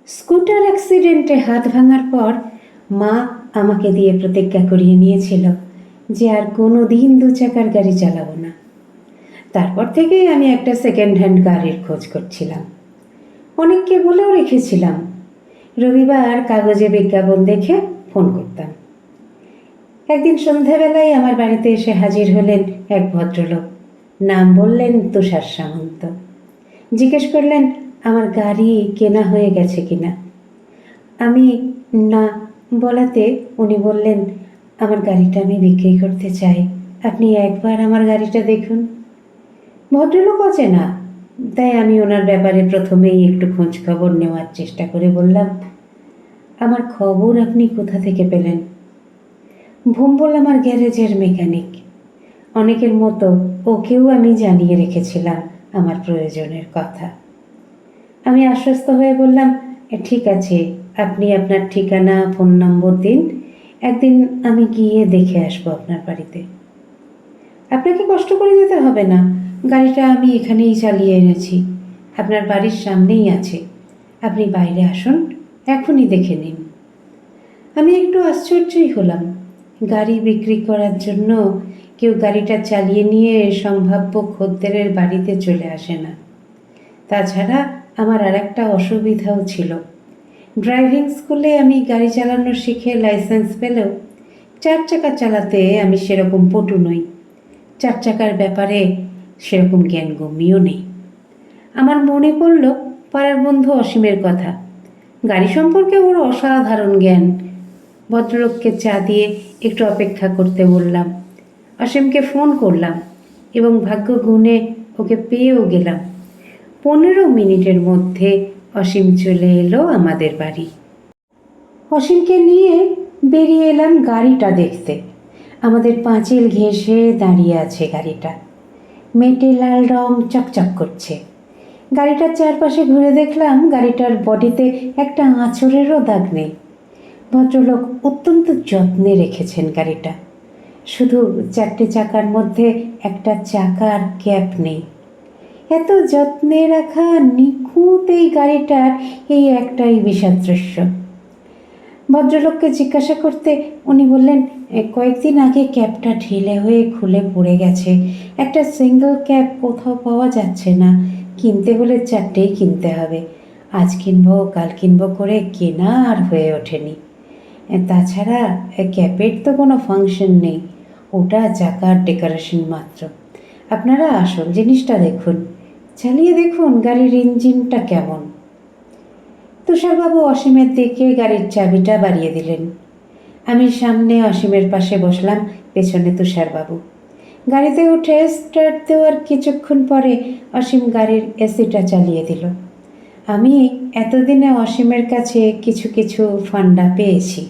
Scooter অ্যাক্সিডেন্টে হাত ভাঙার পর মা আমাকে দিয়ে প্রতিজ্ঞা করিয়ে নিয়েছিল যে আর কোনো দিন দু চাকার গাড়ি চালাবো না। তারপর থেকেই আমি একটা সেকেন্ড হ্যান্ড গাড়ির খোঁজ করছিলাম। অনেককে বলেও রেখেছিলাম। রবিবার কাগজে বিজ্ঞাপন দেখে ফোন করতাম। একদিন সন্ধ্যাবেলায় আমার বাড়িতে এসে হাজির হলেন এক ভদ্রলোক। নাম বললেন তুষার সামন্ত। জিজ্ঞেস করলেন আমার গাড়ি কেনা হয়ে গেছে কিনা। আমি না বলাতে উনি বললেন, আমার গাড়িটা আমি বিক্রি করতে চাই, আপনি একবার আমার গাড়িটা দেখুন। ভদ্রলোক অচেনা, তাই আমি ওনার ব্যাপারে প্রথমেই একটু খোঁজ খবর নেওয়ার চেষ্টা করে বললাম, আমার খবর আপনি কোথা থেকে পেলেন? ভোম্বল আমার গ্যারেজের মেকানিক। অনেকের মতো ওকেও আমি জানিয়ে রেখেছিলাম আমার প্রয়োজনের কথা। আমি আশ্বস্ত হয়ে বললাম, ঠিক আছে, আপনি আপনার ঠিকানা ফোন নম্বর দিন, একদিন আমি গিয়ে দেখে আসবো আপনার বাড়িতে। আপনাকে কষ্ট করে যেতে হবে না, গাড়িটা আমি এখানেই চালিয়ে এনেছি, আপনার বাড়ির সামনেই আছে, আপনি বাইরে আসুন, এখনই দেখে নিন। আমি একটু আশ্চর্যই হলাম। গাড়ি বিক্রি করার জন্য কেউ গাড়িটা চালিয়ে নিয়ে সম্ভাব্য খদ্দেরের বাড়িতে চলে আসে না। তাছাড়া আমার আর একটা অসুবিধাও ছিল। ড্রাইভিং স্কুলে আমি গাড়ি চালানো শিখে লাইসেন্স পেলেও 4 চাকা চালাতে আমি সেরকম পটু নই। 4 চাকার ব্যাপারে সেরকম জ্ঞানগম্যও নেই। আমার মনে পড়ল পাড়ার বন্ধু অসীমের কথা। গাড়ি সম্পর্কে ওর অসাধারণ জ্ঞান। ভদ্রলোককে চা দিয়ে একটু অপেক্ষা করতে বললাম। অসীমকে ফোন করলাম এবং ভাগ্য গুণে ওকে পেয়েও গেলাম। 15 মিনিটের মধ্যে অসীম চলে এলো আমাদের বাড়ি। অসীমকে নিয়ে বেরিয়ে এলাম গাড়িটা দেখতে। আমাদের পাঁচিল ঘেঁষে দাঁড়িয়ে আছে গাড়িটা। মেটে লাল রং চকচক করছে। গাড়িটার চারপাশে ঘুরে দেখলাম গাড়িটার বডিতে একটা আঁচড়েরও দাগ নেই। ভদ্রলোক অত্যন্ত যত্নে রেখেছেন গাড়িটা। শুধু 4টে চাকার মধ্যে একটা চাকার ক্যাপ নেই। এত যত্নে রাখা নিখুঁত এই গাড়িটার এই একটাই বিষাদৃশ্য। ভদ্রলোককে জিজ্ঞাসা করতে উনি বললেন, কয়েকদিন আগে ক্যাপটা ঢিলে হয়ে খুলে পড়ে গেছে, একটা সিঙ্গেল ক্যাপ কোথাও পাওয়া যাচ্ছে না, কিনতে হলে 4টেই কিনতে হবে, আজ কিনবো কাল কিনবো করে কেনা আর হয়ে ওঠেনি। তাছাড়া ক্যাপের তো কোনো ফাংশন নেই, ওটা চাকার ডেকোরেশন মাত্র। আপনারা আসল জিনিসটা দেখুন, চালিয়ে দেখুন গাড়ির ইঞ্জিনটা কেমন। তুষারবাবু অসীমের দিকে গাড়ির চাবিটা বাড়িয়ে দিলেন। আমি সামনে অসীমের পাশে বসলাম, পেছনে তুষারবাবু। গাড়িতে উঠে স্টার্ট দেওয়ার কিছুক্ষণ পরে অসীম গাড়ির এসিটা চালিয়ে দিল। আমি এতদিনে অসীমের কাছে কিছু কিছু ফান্ডা পেয়েছি।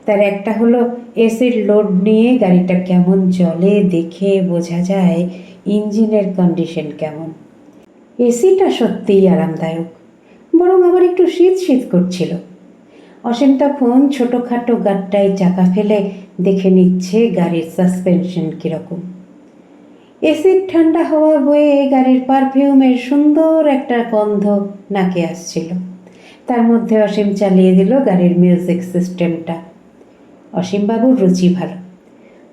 তার একটা হলো এসির লোড নিয়ে গাড়িটা কেমন চলে দেখে বোঝা যায় ইঞ্জিনের কন্ডিশন কেমন। এসিটা সত্যিই আরামদায়ক, বরং আমার একটু শীত শীত করছিল। অসীম তখন ছোটোখাটো গাড়িটায় চাকা ফেলে দেখে নিচ্ছে গাড়ির সাসপেনশন কীরকম। এসির ঠান্ডা হাওয়া বয়ে গাড়ির পারফিউমের সুন্দর একটা গন্ধ নাকে আসছিল। তার মধ্যে অসীম চালিয়ে দিল গাড়ির মিউজিক সিস্টেমটা। অসীমবাবুর রুচি ভালো।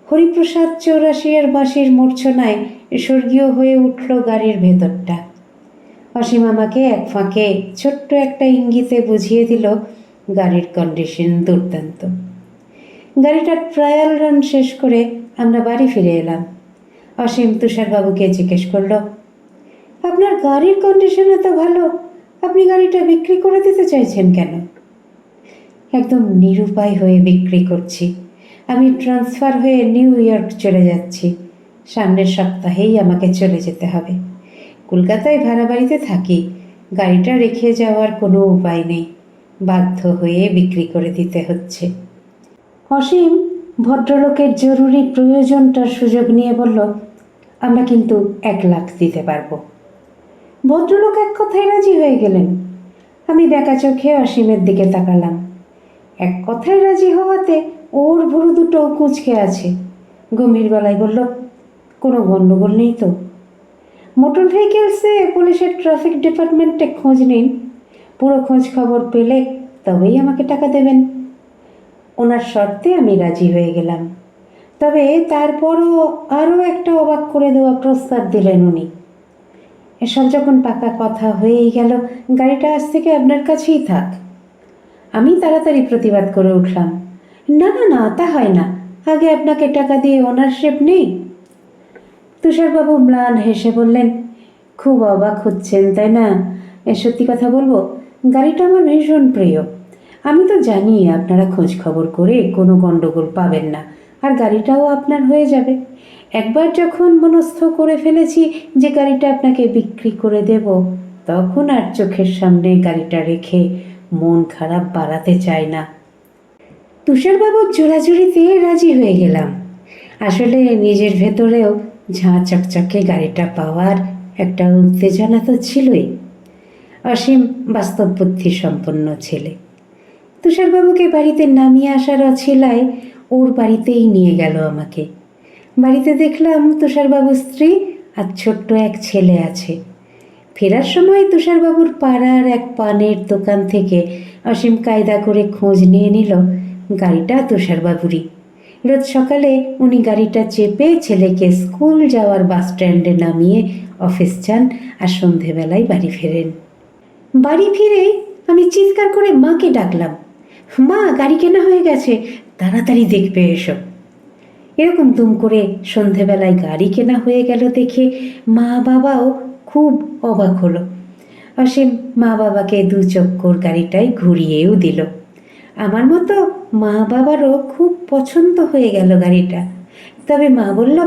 হরিপ্রসাদ চৌরাশিয়ার বাঁশির মূর্ছনায় স্বর্গীয় হয়ে উঠল গাড়ির ভেতরটা। অসীম আমাকে এক ফাঁকে ছোট্ট একটা ইঙ্গিতে বুঝিয়ে দিল গাড়ির কন্ডিশন দুর্দান্ত। গাড়িটার ট্রায়াল রান শেষ করে আমরা বাড়ি ফিরে এলাম। অসীম তুষারবাবুকে জিজ্ঞেস করল, আপনার গাড়ির কন্ডিশন এত ভালো, আপনি গাড়িটা বিক্রি করে দিতে চাইছেন কেন? একদম নিরুপায় হয়ে বিক্রি করছি। আমি ট্রান্সফার হয়ে নিউ ইয়র্ক চলে যাচ্ছি। সামনের সপ্তাহেই আমাকে চলে যেতে হবে। কলকাতায় ভাড়া বাড়িতে থাকি, গাড়িটা রেখে যাওয়ার কোনো উপায় নেই, বাধ্য হয়ে বিক্রি করে দিতে হচ্ছে। অসীম ভদ্রলোকের জরুরি প্রয়োজনটার সুযোগ নিয়ে বলল, আমরা কিন্তু 1 লাখ দিতে পারবো। ভদ্রলোক এক কথায় রাজি হয়ে গেলেন। আমি বেঁকা চোখে অসীমের দিকে তাকালাম। এক কথায় রাজি হওয়াতে ওর ভুরু দুটো কুঁচকে আছে। গম্ভীর গলায় বলল, কোনো গণ্ডগোল নেই তো? মোটর ভেহিকেলসে পুলিশের ট্রাফিক ডিপার্টমেন্টে খোঁজ নিন, পুরো খোঁজ খবর পেলে তবেই আমাকে টাকা দেবেন। ওনার শর্তে আমি রাজি হয়ে গেলাম। তবে তারপরও আরও একটা অবাক করে দেওয়া প্রস্তাব দিলেন উনি। এসব যখন পাকা কথা হয়েই গেল, গাড়িটা আজ থেকে আপনার কাছেই থাক। আমি তাড়াতাড়ি প্রতিবাদ করে উঠলাম, না না না, তা হয় না, আগে আপনাকে টাকা দিয়ে ওনারশিপ নেই। তুষারবাবু ম্লান হেসে বললেন, খুব অবাক হচ্ছেন তাই না? সত্যি কথা বলবো, গাড়িটা আমার ভীষণ প্রিয়। আমি তো জানি আপনারা খোঁজ খবর করে কোনো গণ্ডগোল পাবেন না, আর গাড়িটাও আপনার হয়ে যাবে। একবার যখন মনস্থ করে ফেলেছি যে গাড়িটা আপনাকে বিক্রি করে দেব, তখন আর চোখের সামনে গাড়িটা রেখে মন খারাপ বাড়াতে চাই না। তুষারবাবুর জোরাজুরিতে রাজি হয়ে গেলাম। আসলে নিজের ভেতরেও ঝাঁ চকচকে গাড়িটা পাওয়ার একটা উত্তেজনা তো ছিলই। অসীম বাস্তব বুদ্ধি সম্পন্ন ছেলে। তুষারবাবুকে বাড়িতে নামিয়ে আসার অছিলায় ওর বাড়িতেই নিয়ে গেল আমাকে। বাড়িতে দেখলাম তুষারবাবুর স্ত্রী আর ছোট্ট এক ছেলে আছে। ফেরার সময় তুষারবাবুর পাড়ার এক পানের দোকান থেকে অসীম কায়দা করে খোঁজ নিয়ে নিল গাড়িটা তুষারবাবুরই। রোজ সকালে উনি গাড়িটা চেপে ছেলেকে স্কুল যাওয়ার বাস স্ট্যান্ডে নামিয়ে অফিস যান আর সন্ধেবেলায় বাড়ি ফেরেন। বাড়ি ফিরেই আমি চিৎকার করে মাকে ডাকলাম, মা, গাড়ি কেনা হয়ে গেছে, তাড়াতাড়ি দেখবে এসো। এরকম দুম করে সন্ধেবেলায় গাড়ি কেনা হয়ে গেল দেখে মা বাবাও খুব অবাক হলো। অসীম মা বাবাকে দু চক্কর গাড়িটাই ঘুরিয়েও দিল। আমার মতো মা বাবারও খুব পছন্দ হয়ে গেল গাড়িটা। তবে মা বলল,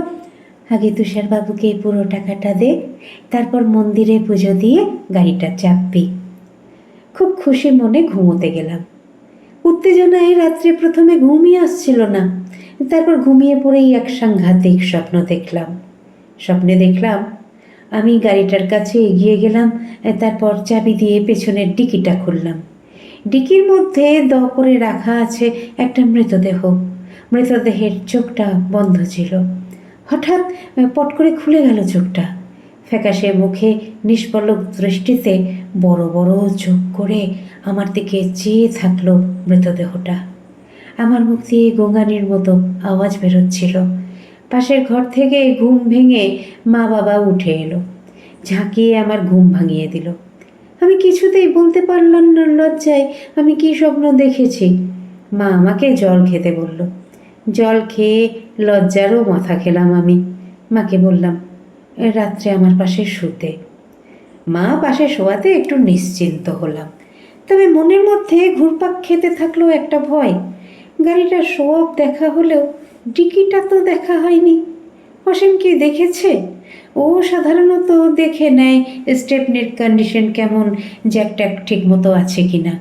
আগে তুষারবাবুকে পুরো টাকাটা দে, তারপর মন্দিরে পুজো দিয়ে গাড়িটা চাপবি। খুব খুশি মনে ঘুমোতে গেলাম। উত্তেজনায় রাত্রে প্রথমে ঘুমই আসছিল না, তারপর ঘুমিয়ে পড়েই এক সাংঘাতিক স্বপ্ন দেখলাম। স্বপ্নে দেখলাম আমি গাড়িটার কাছে এগিয়ে গেলাম, তারপর চাবি দিয়ে পেছনের ডিকিটা খুললাম। ডিকির মধ্যে করে রাখা আছে একটা মৃতদেহ। মৃতদেহের চোখটা বন্ধ ছিল। হঠাৎ পট করে খুলে গেল চোখটা। ফ্যাকাশে মুখে নিষ্পলক দৃষ্টিতে বড় বড় চোখ করে আমার দিকে চেয়ে থাকলো মৃতদেহটা। আমার মুখ দিয়ে গোঙানির মতো আওয়াজ বেরোচ্ছিল। পাশের ঘর থেকে ঘুম ভেঙে মা বাবা উঠে এলো, ঝাঁকিয়ে আমার ঘুম ভাঙিয়ে দিল। আমি কিছুতেই বলতে পারলাম না লজ্জায় আমি কী স্বপ্ন দেখেছি। মা আমাকে জল খেতে বলল। জল খেয়ে লজ্জারও মাথা খেলাম আমি। মাকে বললাম, রাত্রে আমার পাশে শুতে। মা পাশে শোয়াতে একটু নিশ্চিন্ত হলাম। তবে মনের মধ্যে ঘুরপাক খেতে থাকলো একটা ভয়। গাড়িটা সব দেখা হলেও ডিকিটা তো দেখা হয়নি। অসীম কি দেখেছে? ও সাধারণত দেখে নেয় স্টেপনির কন্ডিশন কেমন, জ্যাকট্যাক ঠিক মতো আছে কিনা।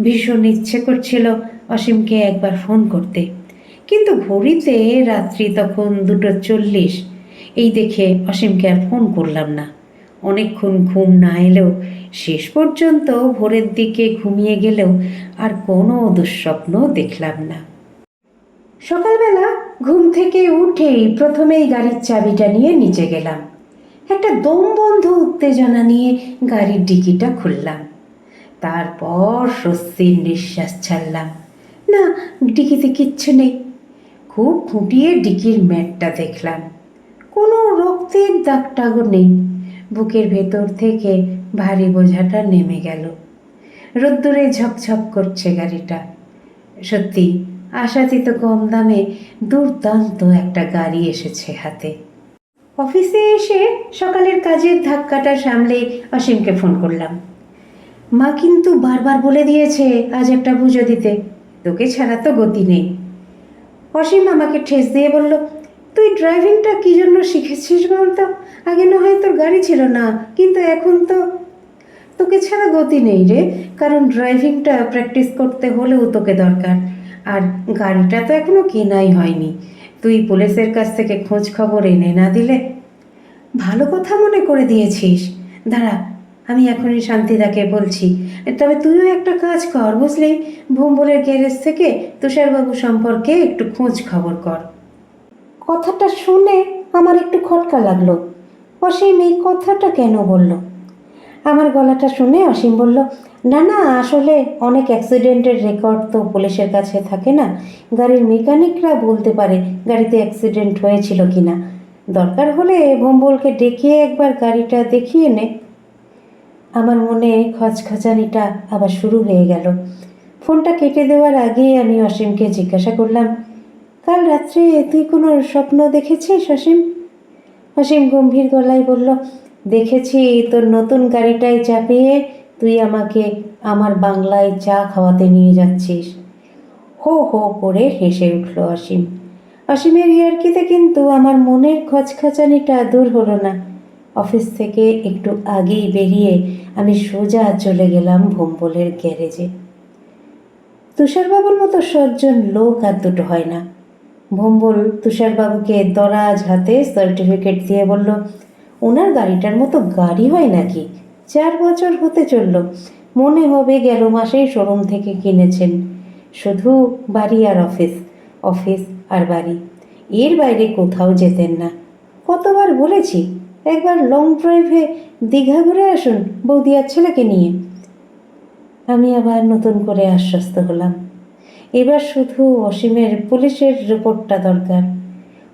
ভীষণ ইচ্ছে করছিল অসীমকে একবার ফোন করতে, কিন্তু ঘড়িতে রাত্রি তখন 2:40। এই দেখে অসীমকে আর ফোন করলাম না। অনেকক্ষণ ঘুম না এলেও শেষ পর্যন্ত ভোরের দিকে ঘুমিয়ে গেলেও আর কোনো দুঃস্বপ্ন দেখলাম না। সকালবেলা ঘুম থেকে উঠেই প্রথমেই গাড়ির চাবিটা নিয়ে নিচে গেলাম। একটা দমবন্ধ উত্তেজনা নিয়ে গাড়ির ডিকিটা খুললাম। তারপর স্বস্তির নিঃশ্বাস ছাড়লাম। না, ডিকিতে কিচ্ছু নেই। খুব খুঁটিয়ে ডিকির ম্যাটটা দেখলাম, কোনো রক্তের দাগটাগও নেই। বুকের ভেতর থেকে ভারী বোঝাটা নেমে গেল। রোদ্দুরে ঝকঝক করছে গাড়িটা। সত্যি আশাতীত কম দামে দুর্দান্ত একটা গাড়ি এসেছে হাতে। অফিসে এসে সকালের কাজের ধাক্কাটা সামলে অসীমকে ফোন করলাম। মা কিন্তু বারবার বলে দিয়েছে আজ একটা পুজো দিতে, তোকে ছাড়া তো গতি নেই। অসীম আমাকে ঠেস দিয়ে বলল, তুই ড্রাইভিংটা কী জন্য শিখেছিস বলতো? আগে না হয় তোর গাড়ি ছিল না, কিন্তু এখন তো তোকে ছাড়া গতি নেই রে, কারণ ড্রাইভিংটা প্র্যাকটিস করতে হলেও তোকে দরকার। আর গাড়িটা তো এখনো কেনাই হয়নি। তুই পুলিশের কাছ থেকে খোঁজ খবর এনে না দিলে। ভালো কথা মনে করে দিয়েছিস, দাঁড়া আমি এখনই শান্তিদাকে বলছি। তবে তুইও একটা কাজ কর বুঝলি, ভোম্বলের গ্যারেজ থেকে তুষারবাবু সম্পর্কে একটু খোঁজ খবর কর। কথাটা শুনে আমার একটু খটকা লাগলো। অসীম এই কথাটা কেন বলল? আমার গলাটা শুনে অসীম বলল, না না, আসলে অনেক অ্যাক্সিডেন্টের রেকর্ড তো পুলিশের কাছে থাকে না। গাড়ির মেকানিকরা বলতে পারে গাড়িতে অ্যাক্সিডেন্ট হয়েছিল কি না। দরকার হলে ভোম্বলকে ডেকে একবার গাড়িটা দেখিয়ে নে। আমার মনে খচখচানিটা আবার শুরু হয়ে গেল। ফোনটা কেটে দেওয়ার আগে আমি অসীমকে জিজ্ঞাসা করলাম, কাল রাত্রে তুই কোনো স্বপ্ন দেখেছিস অসীম? অসীম গম্ভীর গলায় বলল, দেখেছি তোর নতুন গাড়িটায় চাপিয়ে তুই আমাকে আমার বাংলায় চা খাওয়াতে নিয়ে যাচ্ছিস। হো হো করে হেসে উঠল অসীম। অসীমের ইয়ার্কিতে কিন্তু আমার মনের খচখচানিটা দূর হলো না। অফিস থেকে একটু আগেই বেরিয়ে আমি সোজা চলে গেলাম ভোম্বলের গ্যারেজে। তুষারবাবুর মতো সজ্জন লোক আর দুটো হয় না। ভোম্বল তুষারবাবুকে দরাজ হাতে সার্টিফিকেট দিয়ে বলল, ওনার গাড়িটার মতো গাড়ি হয় নাকি? 4 বছর হতে চলল, মনে হবে গেল মাসেই শোরুম থেকে কিনেছেন। শুধু বাড়ি আর অফিস, অফিস আর বাড়ি, এর বাইরে কোথাও যেতেন না। কতবার বলেছি একবার লং ড্রাইভে দীঘা ঘুরে আসুন বৌদি আর ছেলেকে নিয়ে। আমি আবার নতুন করে আশ্বস্ত হলাম। এবার শুধু অসীমের পুলিশের রিপোর্টটা দরকার।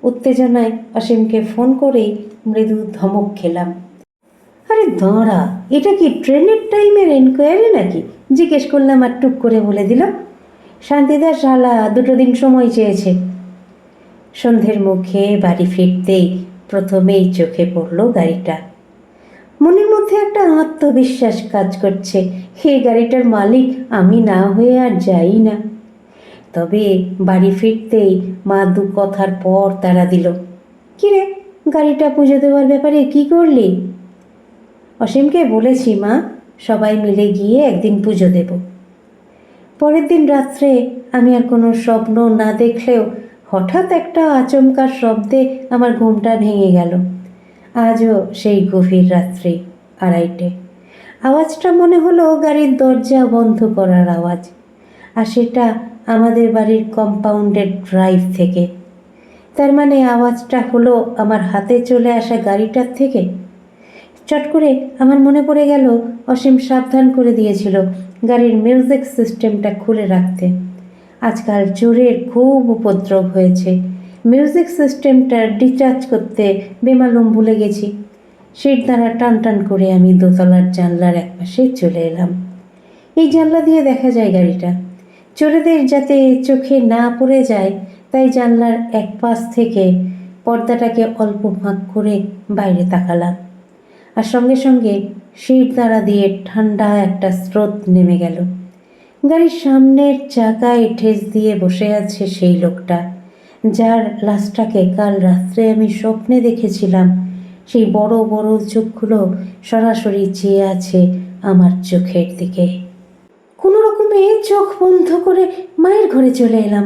উত্তেজনায় অসীমকে ফোন করেই মৃদু ধমক খেলাম, আরে দাঁড়া, এটা কি ট্রেনের টাইমের এনকোয়ারি নাকি? জিজ্ঞেস করলাম আর টুক করে বলে দিল, শান্তিদার শালা 2 দিন সময় চেয়েছে। সন্ধ্যের মুখে বাড়ি ফিরতেই প্রথমেই চোখে পড়ল গাড়িটা। মনের মধ্যে একটা আত্মবিশ্বাস কাজ করছে, এই গাড়িটার মালিক আমি না হয়ে আর যাই না। তবে বাড়ি ফিরতেই মা 2 কথার পর তাড়া দিল, কিরে গাড়িটা পুজো দেওয়ার ব্যাপারে কি করলি? অসীমকে বলেছি মা, সবাই মিলে গিয়ে একদিন পুজো দেব। পরের দিন রাত্রে আমি আর কোনো স্বপ্ন না দেখলেও হঠাৎ একটা আচমকা শব্দে আমার ঘুমটা ভেঙে গেল। আজও সেই গভীর রাত্রি, 2:30। আওয়াজটা মনে হলো গাড়ির দরজা বন্ধ করার আওয়াজ, আর সেটা আমাদের বাড়ির কম্পাউন্ডের ড্রাইভ থেকে। তার মানে আওয়াজটা হলো আমার হাতে চলে আসা গাড়িটার থেকে। চট করে আমার মনে পড়ে গেল অসীম সাবধান করে দিয়েছিল গাড়ির মিউজিক সিস্টেমটা খুলে রাখতে। আজকাল চোরের খুব উপদ্রব হয়েছে, মিউজিক সিস্টেমটা ডিচার্জ করতে বেমালুম ভুলে গেছি। সিট দ্বারা টান টান করে আমি দোতলার জানলার একপাশে চলে এলাম। এই জানলা দিয়ে দেখা যায় গাড়িটা। চোরেদের যাতে চোখে না পড়ে যায় তাই জানলার এক পাশ থেকে পর্দাটাকে অল্প ফাঁক করে বাইরে তাকালাম, আর সঙ্গে সঙ্গে সিট দ্বারা দিয়ে ঠান্ডা একটা স্রোত নেমে গেল। গাড়ির সামনের চাকায় ঠেস দিয়ে বসে আছে সেই লোকটা যার লাশটাকে কাল রাত্রে আমি স্বপ্নে দেখেছিলাম। সেই বড় বড় চোখগুলো সরাসরি চেয়ে আছে আমার চোখের দিকে। কোনো রকমে চোখ বন্ধ করে মায়ের ঘরে চলে এলাম।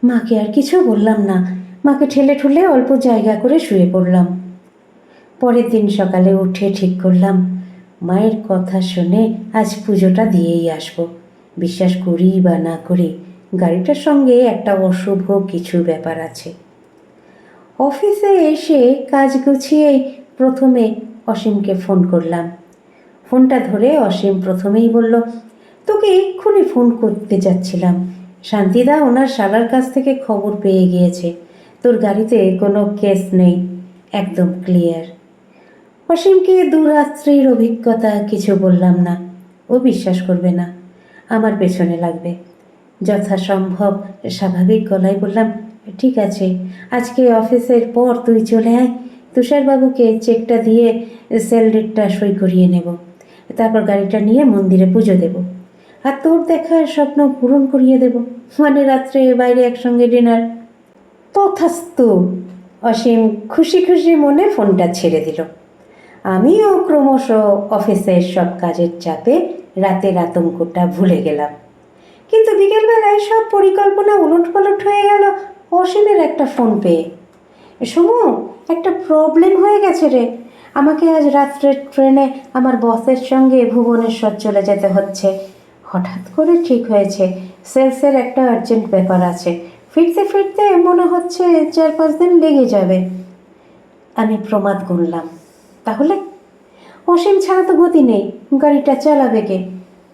মাকে আর কিছু বললাম না, মাকে ঠেলে ঠুলে অল্প জায়গা করে শুয়ে পড়লাম। পরের দিন সকালে উঠে ঠিক করলাম মায়ের কথা শুনে আজ পুজোটা দিয়েই আসবো। বিশ্বাস করি বা না করি, গাড়িটার সঙ্গে একটা অশুভ কিছু ব্যাপার আছে। অফিসে এসে কাজ গুছিয়ে প্রথমে অসীমকে ফোন করলাম। ফোনটা ধরে অসীম প্রথমেই বলল, তোকে এক্ষুনি ফোন করতে যাচ্ছিলাম। শান্তিদা ওনার শালার কাছ থেকে খবর পেয়ে গিয়েছে, তোর গাড়িতে কোনো কেস নেই, একদম ক্লিয়ার। অসীমকে 2 রাত্রির অভিজ্ঞতা কিছু বললাম না, ও বিশ্বাস করবে না, আমার পেছনে লাগবে। যথাসম্ভব স্বাভাবিক গলায় বললাম, ঠিক আছে, আজকে অফিসের পর তুই চলে আয়, তুষারবাবুকে চেকটা দিয়ে সেল ডেটটা সই করিয়ে নেব, তারপর গাড়িটা নিয়ে মন্দিরে পুজো দেব, আর তোর দেখার স্বপ্ন পূরণ করিয়ে দেব, মানে রাত্রে বাইরে একসঙ্গে ডিনার। তথাস্তু। অসীম খুশি খুশি মনে ফোনটা ছেড়ে দিল। আমিও ক্রমশ অফিসের সব কাজের চাপে রাতের আতঙ্কটা ভুলে গেলাম। কিন্তু বিকেলবেলায় সব পরিকল্পনা উলটপালট হয়ে গেল অসীমের একটা ফোন পেয়ে। সমু, একটা প্রবলেম হয়ে গেছে রে, আমাকে আজ রাত্রের ট্রেনে আমার বসের সঙ্গে ভুবনেশ্বর চলে যেতে হচ্ছে। হঠাৎ করে ঠিক হয়েছে, সেলসের একটা আর্জেন্ট ব্যাপার আছে, ফিরতে ফিরতে মনে হচ্ছে 4-5 দিন লেগে যাবে। আমি প্রমাদ গুনলাম, তাহলে অসীম ছাড়া তো গতি নেই, গাড়িটা চালাবে কে?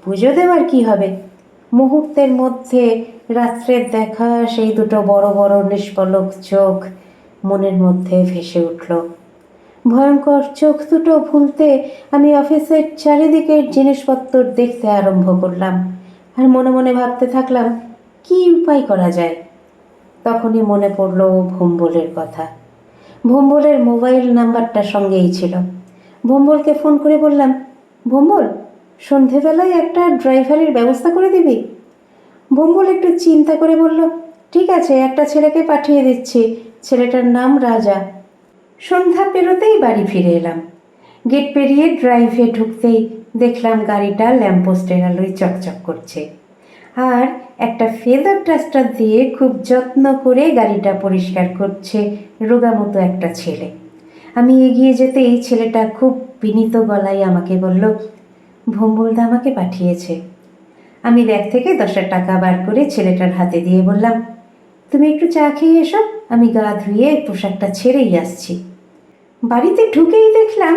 পুজো দেওয়ার কি হবে? মুহূর্তের মধ্যে রাত্রের দেখা সেই দুটো বড় বড় নিষ্পলক চোখ মনের মধ্যে ভেসে উঠল। ভয়ঙ্কর চোখ দুটো ভুলতে আমি অফিসের চারিদিকের জিনিসপত্র দেখতে আরম্ভ করলাম, আর মনে মনে ভাবতে থাকলাম কি উপায় করা যায়। তখনই মনে পড়ল ভোম্বলের কথা। ভোম্বলের মোবাইল নাম্বারটা সঙ্গেই ছিল। ভোম্বলকে ফোন করে বললাম, ভোম্বল, সন্ধেবেলায় একটা ড্রাইভারের ব্যবস্থা করে দিবি? ভোম্বল একটু চিন্তা করে বলল, ঠিক আছে, একটা ছেলেকে পাঠিয়ে দিচ্ছি। ছেলেটার নাম রাজা। সন্ধ্যা পেরোতেই বাড়ি ফিরে এলাম। গেট পেরিয়ে ড্রাইভে ঢুকতেই দেখলাম গাড়িটা ল্যাম্পপোস্টের আলোয় চকচক করছে, আর একটা ফেদার ডাস্টার দিয়ে খুব যত্ন করে গাড়িটা পরিষ্কার করছে রোগা মতো একটা ছেলে। আমি এগিয়ে যেতেই ছেলেটা খুব বিনীত গলায় আমাকে বলল, ভোম্বলদা আমাকে পাঠিয়েছে। আমি ব্যাগ থেকে 10 টাকা বার করে ছেলেটার হাতে দিয়ে বললাম, তুমি একটু চা খেয়ে এসো, আমি গা ধুয়ে পোশাকটা ছেড়েই আসছি। বাড়িতে ঢুকেই দেখলাম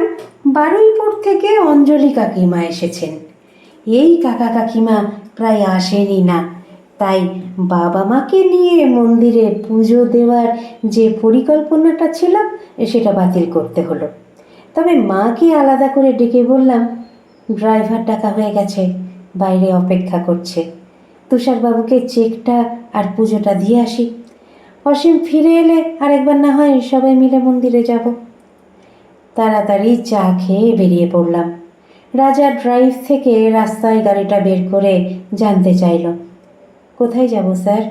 বারুইপুর থেকে অঞ্জলি কাকিমা এসেছেন। এই কাকা কাকিমা প্রায় আসেনি না, তাই বাবা মাকে নিয়ে মন্দিরে পুজো দেওয়ার যে পরিকল্পনাটা ছিল সেটা বাতিল করতে হলো। তবে মাকে আলাদা করে ডেকে বললাম, ড্রাইভার ডাকা হয়ে গেছে, বাইরে অপেক্ষা করছে। তুষারবাবুকে চেকটা আর পুজোটা দিয়ে আসি। অসীম ফিরে এলে আরেকবার না হয় সবাই মিলে মন্দিরে যাব। তাড়াতাড়ি চা খেয়ে বেরিয়ে পড়লাম। রাজা ড্রাইভ থেকে রাস্তায় গাড়িটা বের করে জানতে চাইল, কোথায় যাব স্যার?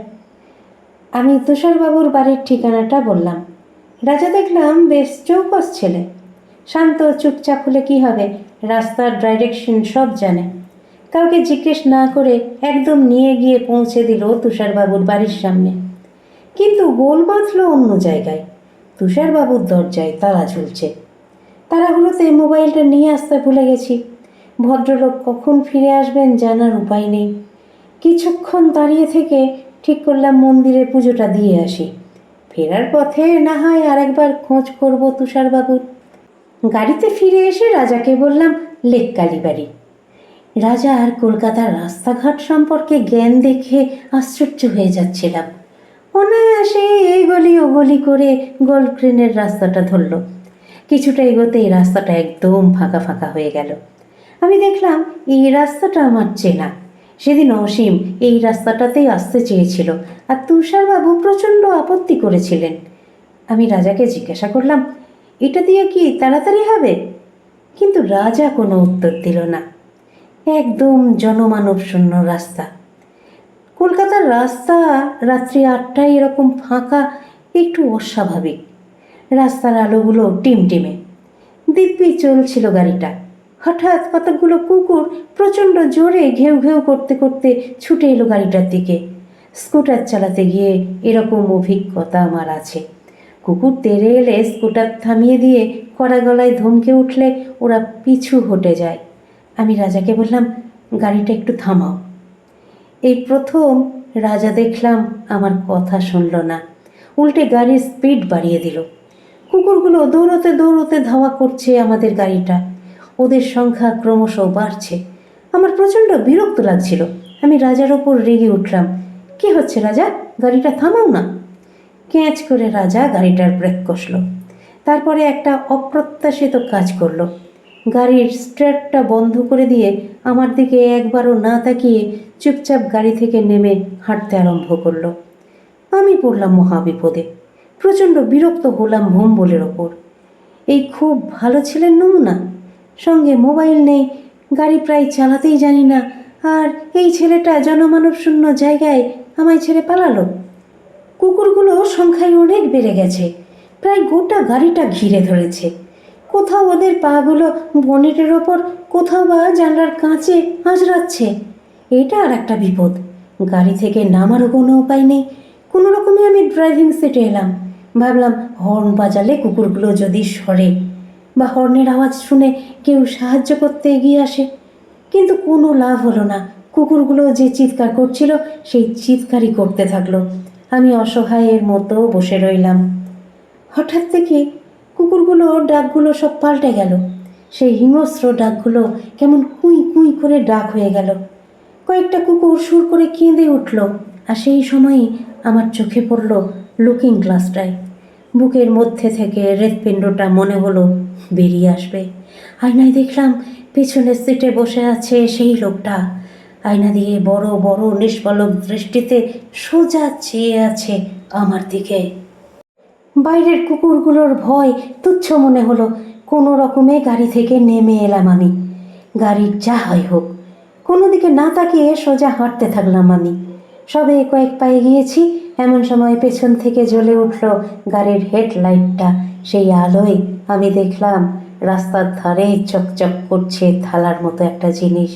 আমি তুষারবাবুর বাড়ির ঠিকানাটা বললাম। রাজা দেখলাম বেশ চৌকস ছেলে, শান্ত চুপচাপ হলে কি হবে, রাস্তার ডাইরেকশন সব জানে। কাউকে জিজ্ঞেস না করে একদম নিয়ে গিয়ে পৌঁছে দিল তুষারবাবুর বাড়ির সামনে। কিন্তু গোল বাঁধল অন্য জায়গায়। তুষারবাবুর দরজায় তালা ঝুলছে। তাড়াহুড়োতে মোবাইলটা নিয়ে আসতে ভুলে গেছি। ভদ্রলোক কখন ফিরে আসবেন জানার উপায় নেই। কিছুক্ষণ দাঁড়িয়ে থেকে ঠিক করলাম মন্দিরে পুজোটা দিয়ে আসি। ফেরার পথে না হয় আরেকবার খোঁজ করব তুষারবাবুর। গাড়িতে ফিরে এসে রাজাকে বললাম, লেক কালীবাড়ি। রাজা আর কলকাতার রাস্তাঘাট সম্পর্কে জ্ঞান দেখে আশ্চর্য হয়ে যাচ্ছিলাম। অনায়াসে এই গলি ও গলি করে গোল্ড ট্রেনের রাস্তাটা ধরল। কিছুটা এগোতেই রাস্তাটা একদম ফাঁকা ফাঁকা হয়ে গেল। আমি দেখলাম এই রাস্তাটা আমার চেনা। সেদিন অসীম এই রাস্তাটাতেই আসতে চেয়েছিল, আর তুষারবাবু প্রচণ্ড আপত্তি করেছিলেন। আমি রাজাকে জিজ্ঞাসা করলাম, এটা দিয়ে কি তাড়াতাড়ি হবে? কিন্তু রাজা কোনো উত্তর দিল না। একদম জনমানব শূন্য রাস্তা। কলকাতার রাস্তা রাত্রি 8টায় এরকম ফাঁকা একটু অস্বাভাবিক। রাস্তার আলোগুলো টিমটিমে। দিব্যি চলছিল গাড়িটা। হঠাৎ কতকগুলো কুকুর প্রচণ্ড জোরে ঘেউ ঘেউ করতে করতে ছুটে এলো গাড়িটার দিকে। স্কুটার চালাতে গিয়ে এরকম অভিজ্ঞতা আমার আছে। কুকুর তেড়ে এলে স্কুটার থামিয়ে দিয়ে কড়া গলায় ধমকে উঠলে ওরা পিছু হটে যায়। আমি রাজাকে বললাম, গাড়িটা একটু থামাও। এই প্রথম রাজা দেখলাম আমার কথা শুনল না, উল্টে গাড়ির স্পিড বাড়িয়ে দিল। কুকুরগুলো দৌড়তে দৌড়তে ধাওয়া করছে আমাদের গাড়িটা। ওদের সংখ্যা ক্রমশ বাড়ছে। আমার প্রচণ্ড বিরক্ত লাগছিল। আমি রাজার ওপর রেগে উঠলাম, কি হচ্ছে রাজা, গাড়িটা থামাও না। ক্যাঁচ করে রাজা গাড়িটার ব্রেক কষল। তারপরে একটা অপ্রত্যাশিত কাজ করলো। গাড়ির স্টার্টটা বন্ধ করে দিয়ে আমার দিকে একবারও না তাকিয়ে চুপচাপ গাড়ি থেকে নেমে হাঁটতে আরম্ভ করলো। আমি পড়লাম মহাবিপদে। প্রচণ্ড বিরক্ত হলাম ভোম্বলের ওপর। এই খুব ভালো ছিলেন নমুনা, সঙ্গে মোবাইল নেই, গাড়ি প্রায় চালাতেই জানি না, আর এই ছেলেটা জনমানব শূন্য জায়গায় আমায় ছেড়ে পালালো। কুকুরগুলো সংখ্যায় অনেক বেড়ে গেছে, প্রায় গোটা গাড়িটা ঘিরে ধরেছে। কোথাও ওদের পাগুলো বনেটের ওপর, কোথাও বা জানলার কাঁচে আঁচড়াচ্ছে। এটা আর একটা বিপদ। গাড়ি থেকে নামারও কোনো উপায় নেই। কোনো রকমে আমি ড্রাইভিং সিটে এলাম। ভাবলাম হর্ন বাজালে কুকুরগুলো যদি সরে, বা হর্নের আওয়াজ শুনে কেউ সাহায্য করতে এগিয়ে আসে। কিন্তু কোনো লাভ হলো না। কুকুরগুলো যে চিৎকার করছিল সেই চিৎকারই করতে থাকলো। আমি অসহায়ের মতো বসে রইলাম। হঠাৎ থেকে কুকুরগুলোর ডাকগুলো সব পাল্টে গেল। সেই হিংস্র ডাকগুলো কেমন কুই কুই করে ডাক হয়ে গেল। কয়েকটা কুকুর সুর করে কেঁদে উঠল। আর সেই সময়ই আমার চোখে পড়ল লুকিং গ্লাসটায়। বুকের মধ্যে থেকে হৃৎপিণ্ডটা মনে হলো বেরিয়ে আসবে। আয়নায় দেখলাম পেছনের সিটে বসে আছে সেই লোকটা। আয়না দিয়ে বড় বড় নিষ্পলক দৃষ্টিতে সোজা চেয়ে আছে আমার দিকে। বাইরের কুকুরগুলোর ভয় তুচ্ছ মনে হলো। কোনো রকমে গাড়ি থেকে নেমে এলাম আমি। গাড়ির যা হয় হোক, কোনো দিকে না তাকিয়ে সোজা হাঁটতে থাকলাম আমি। সবে কয়েক পায়ে গিয়েছি, এমন সময় পেছন থেকে জ্বলে উঠল গাড়ির হেডলাইটটা। সেই আলোয় আমি দেখলাম রাস্তার ধারে চকচক করছে থালার মতো একটা জিনিস।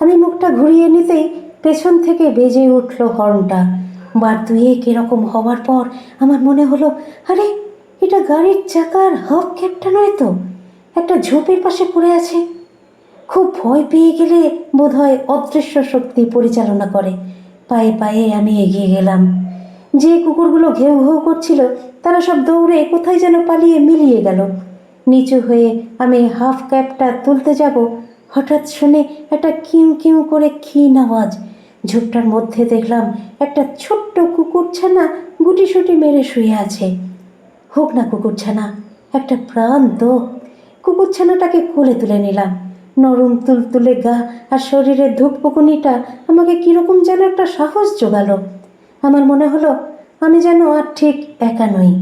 আমি মুখটা ঘুরিয়ে নিতেই পেছন থেকে বেজে উঠল হর্নটা। বার দুয়েক এরকম হওয়ার পর আমার মনে হলো, আরে এটা গাড়ির চাকার হাফ ক্যাপটা নয় তো, একটা ঝোপের পাশে পড়ে আছে। খুব ভয় পেয়ে গেলে বোধহয় অদৃশ্য শক্তি পরিচালনা করে। পায়ে পায়ে আমি এগিয়ে গেলাম। যে কুকুরগুলো ঘেউ ঘেউ করছিল তারা সব দৌড়ে কোথায় যেন পালিয়ে মিলিয়ে গেল। নিচু হয়ে আমি হাফ ক্যাপটা তুলতে যাব, হঠাৎ শুনে একটা কিউ কিউ করে ক্ষীণ আওয়াজ। ঝোপটার মধ্যে দেখলাম একটা ছোট্ট কুকুরছানা গুটিসুটি মেরে শুয়ে আছে। হোক না কুকুরছানা, একটা প্রাণ তো। কুকুরছানাটাকে কোলে তুলে নিলাম। নরম তুলতুলে গা আর শরীরের ধূপপুকুনিটা আমাকে কীরকম যেন একটা সাহস জোগালো। আমার মনে হলো আমি যেন আর ঠিক একা নই।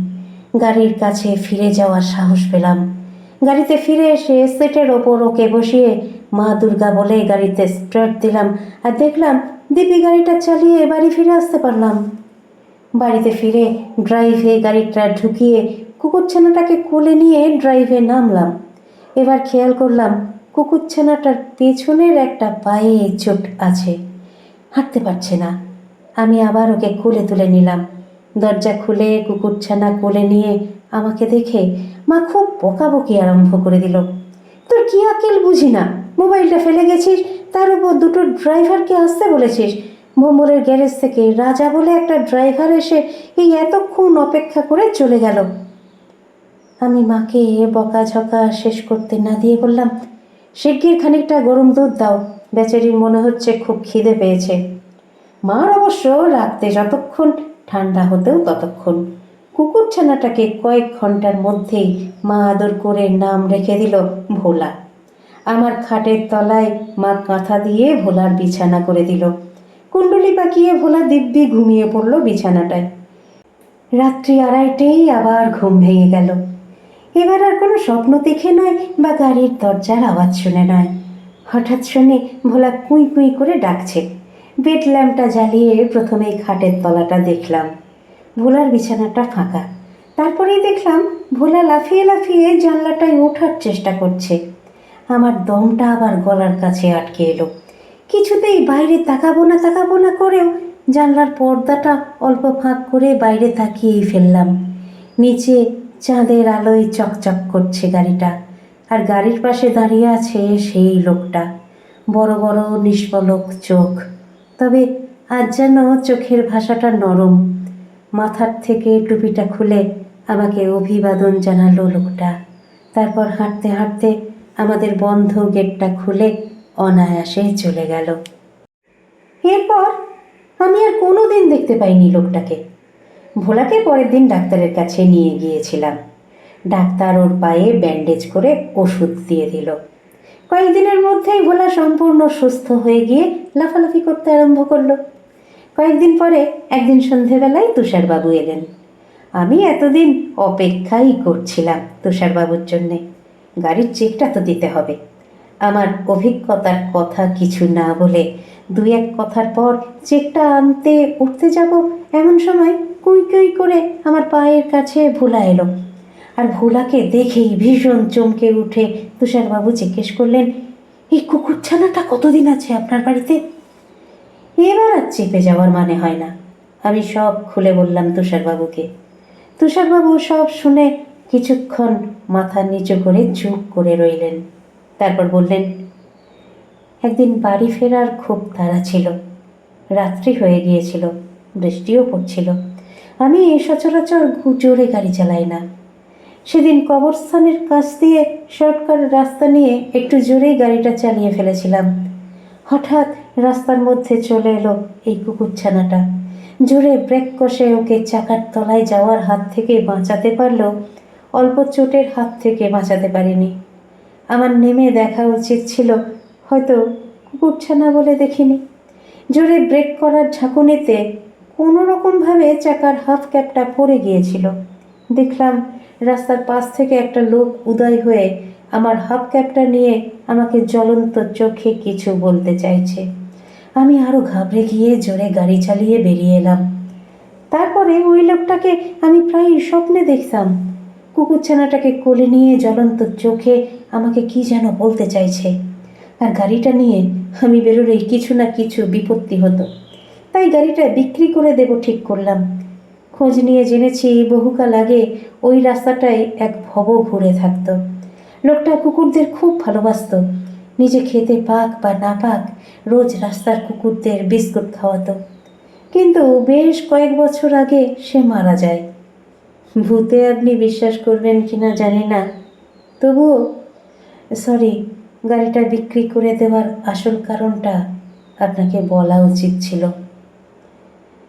গাড়ির কাছে ফিরে যাওয়ার সাহস পেলাম। গাড়িতে ফিরে এসে সিটের ওপর ওকে বসিয়ে মা দুর্গা বলে গাড়িতে স্টার্ট দিলাম। আর দেখলাম দিব্যি গাড়িটা চালিয়ে বাড়ি ফিরে আসতে পারলাম। বাড়িতে ফিরে ড্রাইভে গাড়িটা ঢুকিয়ে কুকুরছানাটাকে কোলে নিয়ে ড্রাইভে নামলাম। এবার খেয়াল করলাম কুকুরছানাটার পেছনের একটা পায়ে চোট আছে, হাঁটতে পারছে না। আমি আবার ওকে কোলে তুলে নিলাম। দরজা খুলে কুকুরছানা কোলে নিয়ে আমাকে দেখে মা খুব বকাবকি আরম্ভ করে দিল। তোর কি আকেল বুঝি না, মোবাইলটা ফেলে গেছিস, তার উপর দুটো ড্রাইভারকে আসতে বলেছিস। ভোমরের গ্যারেজ থেকে রাজা বলে একটা ড্রাইভার এসে এই এতক্ষণ অপেক্ষা করে চলে গেল। আমি মাকে বকাঝকা শেষ করতে না দিয়ে বললাম, শিগগির খানিকটা গরম দুধ দাও, বেচারির মনে হচ্ছে খুব খিদে পেয়েছে। মার অবশ্য রাখতে যতক্ষণ, ঠান্ডা হতেও ততক্ষণ। কুকুরছানাটাকে কয়েক ঘন্টার মধ্যেই মা আদর করে নাম রেখে দিল ভোলা। আমার খাটের তলায় মা কাঁথা দিয়ে ভোলার বিছানা করে দিল। কুণ্ডলি পাকিয়ে ভোলা দিব্যি ঘুমিয়ে পড়ল বিছানাটায়। রাত্রি 2:30টেই আবার ঘুম ভেঙে গেল। এবার আর কোনো স্বপ্ন দেখে নয় বা গাড়ির দরজার আওয়াজ শুনে নয়। হঠাৎ শুনে ভোলা কুই কুই করে ডাকছে। বেড ল্যাম্পটা জ্বালিয়ে প্রথমেই খাটের তলাটা দেখলাম। ভোলার বিছানাটা ফাঁকা। তারপরেই দেখলাম ভোলা লাফিয়ে লাফিয়ে জানলাটায় ওঠার চেষ্টা করছে। আমার দমটা আবার গলার কাছে আটকে এলো। কিছুতেই বাইরে তাকাবো না করেও জানলার পর্দাটা অল্প ফাঁক করে বাইরে তাকিয়েই ফেললাম। নিচে চাঁদের আলোয় চকচক করছে গাড়িটা, আর গাড়ির পাশে দাঁড়িয়ে আছে সেই লোকটা। বড় বড় নিষ্পলক চোখ, তবে আজ যেন চোখের ভাষাটা নরম। মাথার থেকে টুপিটা খুলে আমাকে অভিবাদন জানালো লোকটা। তারপর হাঁটতে হাঁটতে আমাদের বন্ধ গেটটা খুলে অনায়াসে চলে গেল। এরপর আমি আর কোনো দিন দেখতে পাইনি লোকটাকে। ভোলাকে পরের দিন ডাক্তারের কাছে নিয়ে গিয়েছিলাম। ডাক্তার ওর পায়ে ব্যান্ডেজ করে ওষুধ দিয়ে দিল। কয়েকদিনের মধ্যেই ভোলা সম্পূর্ণ সুস্থ হয়ে গিয়ে লাফালাফি করতে আরম্ভ করলো। কয়েকদিন পরে একদিন সন্ধেবেলায় তুষারবাবু এলেন। আমি এতদিন অপেক্ষাই করছিলাম তুষারবাবুর জন্যে। গাড়ির চেকটা তো দিতে হবে। আমার অভিজ্ঞতার কথা কিছু না বলে 2-1 কথার পর চেকটা আনতে উঠতে যাব, এমন সময় কুই কুই করে আমার পায়ের কাছে ভোলা এলো। আর ভোলাকে দেখেই ভীষণ চমকে উঠে তুষারবাবু জিজ্ঞেস করলেন, এই কুকুরছানাটা কতদিন আছে আপনার বাড়িতে? এবার আর চেপে যাওয়ার মানে হয় না। আমি সব খুলে বললাম তুষারবাবুকে। তুষারবাবু সব শুনে কিছুক্ষণ মাথা নিচু করে চুপ করে রইলেন। তারপর বললেন, একদিন বাড়ি ফেরার খুব তাড়া ছিল। রাত্রি হয়ে গিয়েছিল, বৃষ্টিও পড়ছিল। আমি সচরাচর জোরে গাড়ি চালাই না। সেদিন কবরস্থানের কাছ দিয়ে শর্টকাট রাস্তা নিয়ে একটু জোরেই গাড়িটা চালিয়ে ফেলেছিলাম। হঠাৎ রাস্তার মধ্যে চলে এলো এই কুকুরছানাটা। জোরে ব্রেক কষে ওকে চাকার তলায় যাওয়ার হাত থেকে বাঁচাতে পারলেও অল্প চোটের হাত থেকে বাঁচাতে পারিনি। আমার নেমে দেখা উচিত ছিল, হয়তো কুকুরছানা বলে দেখিনি। জোরে ব্রেক করার ঝাঁকুনিতে কোনো রকমভাবে চাকার হাফ ক্যাপটা পড়ে গিয়েছিল। দেখলাম রাস্তার পাশ থেকে একটা লোক উদয় হয়ে আমার হাফ ক্যাপটা নিয়ে আমাকে জ্বলন্ত চোখে কিছু বলতে চাইছে। আমি আরও ঘাবড়ে গিয়ে জোরে গাড়ি চালিয়ে বেরিয়ে এলাম। তারপরে ওই লোকটাকে আমি প্রায় স্বপ্নে দেখতাম। কুকুরছানাটাকে কোলে নিয়ে জ্বলন্ত চোখে আমাকে কি যেন বলতে চাইছে। আর গাড়িটা নিয়ে আমি বেরোলেই কিছু না কিছু বিপত্তি হতো, তাই গাড়িটা বিক্রি করে দেব ঠিক করলাম। খোঁজ নিয়ে জেনেছি বহুকাল আগে ওই রাস্তাটায় এক ভব ঘুরে থাকতো। লোকটা কুকুরদের খুব ভালোবাসত। নিজে খেতে পাক বা না পাক রোজ রাস্তার কুকুরদের বিস্কুট খাওয়াতো। কিন্তু বেশ কয়েক বছর আগে সে মারা যায়। ভূতে আপনি বিশ্বাস করবেন কিনা জানি না, তবুও সরি, গাড়িটা বিক্রি করে দেওয়ার আসল কারণটা আপনাকে বলা উচিত ছিল।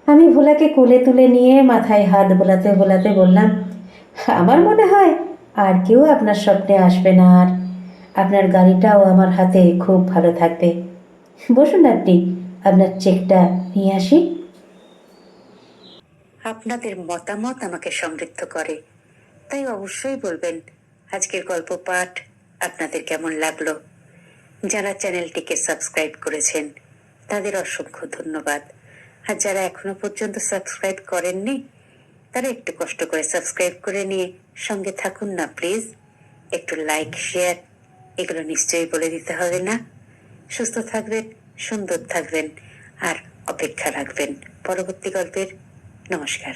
আমি ভোলাকে কোলে তুলে নিয়ে মাথায় হাত বোলাতে বোলাতে বললাম, আমার মনে হয় আর কেউ আপনার স্বপ্নে আসবে না, আর আপনার গাড়িটাও আমার হাতে খুব ভালো থাকবে। বসুন, আপনি আপনার চেকটা নিয়ে আসি। আপনাদের মতামত আমাকে সমৃদ্ধ করে, তাই অবশ্যই বলবেন আজকের গল্প পাঠ আপনাদের কেমন লাগলো। যারা চ্যানেলটিকে সাবস্ক্রাইব করেছেন তাদের অসংখ্য ধন্যবাদ। আর যারা এখনো পর্যন্ত সাবস্ক্রাইব করেননি তারা একটু কষ্ট করে সাবস্ক্রাইব করে নিয়ে সঙ্গে থাকুন না প্লিজ। একটু লাইক শেয়ার এগুলো নিশ্চয়ই বলে দিতে হবে না। সুস্থ থাকবেন, সুন্দর থাকবেন আর অপেক্ষা রাখবেন পরবর্তী গল্পের। নমস্কার।